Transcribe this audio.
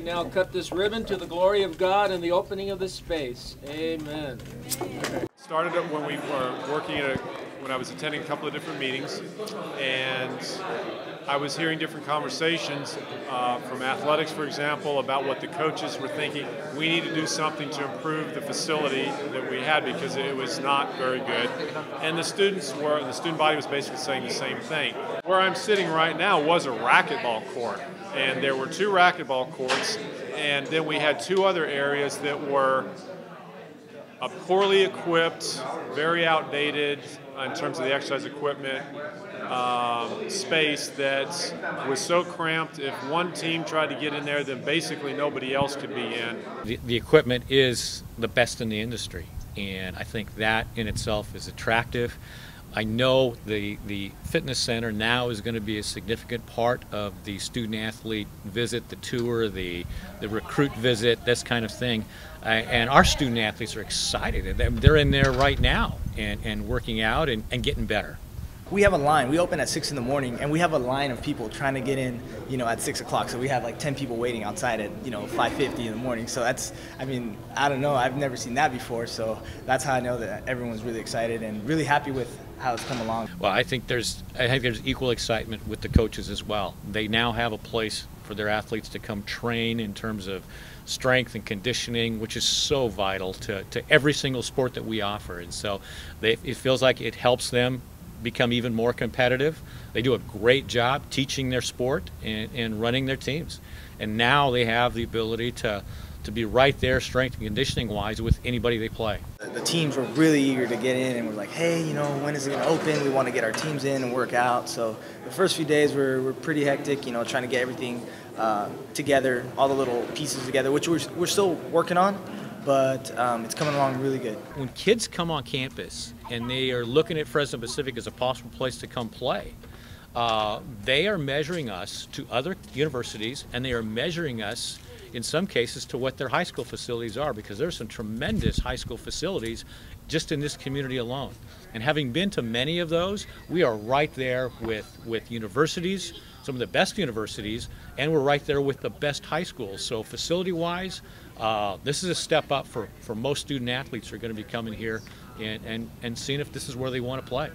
we now cut this ribbon to the glory of God and the opening of this space. Amen. Started it when we were working when I was attending a couple of different meetings, and I was hearing different conversations from athletics, for example, about what the coaches were thinking. We need to do something to improve the facility that we had because it was not very good. And the student body was basically saying the same thing. Where I'm sitting right now was a racquetball court, and there were 2 racquetball courts, and then we had 2 other areas that were poorly equipped, very outdated in terms of the exercise equipment, space that was so cramped if one team tried to get in there, then basically nobody else could be in. The equipment is the best in the industry, and I think that in itself is attractive. I know the fitness center now is going to be a significant part of the student-athlete visit, the tour, the recruit visit, this kind of thing. And our student-athletes are excited. They're in there right now and working out and getting better. We have a line. We open at 6 in the morning, and we have a line of people trying to get in, at 6 o'clock. So we have like 10 people waiting outside at, 5:50 in the morning. So that's, I don't know. I've never seen that before. So that's how I know that everyone's really excited and really happy with how it's come along. Well, I think there's equal excitement with the coaches as well. They now have a place for their athletes to come train in terms of strength and conditioning, which is so vital to every single sport that we offer. And so it feels like it helps them become even more competitive. They do a great job teaching their sport and running their teams. And now they have the ability to be right there strength and conditioning wise with anybody they play. The teams were really eager to get in and we're like, hey, when is it going to open? We want to get our teams in and work out. So the first few days were pretty hectic, trying to get everything together, all the little pieces together, which we're still working on. But it's coming along really good. When kids come on campus and they are looking at Fresno Pacific as a possible place to come play, they are measuring us to other universities, and they are measuring us in some cases to what their high school facilities are, because there's some tremendous high school facilities just in this community alone. And having been to many of those, we are right there with universities, some of the best universities, and we're right there with the best high schools. So facility-wise, this is a step up for most student athletes who are going to be coming here and seeing if this is where they want to play.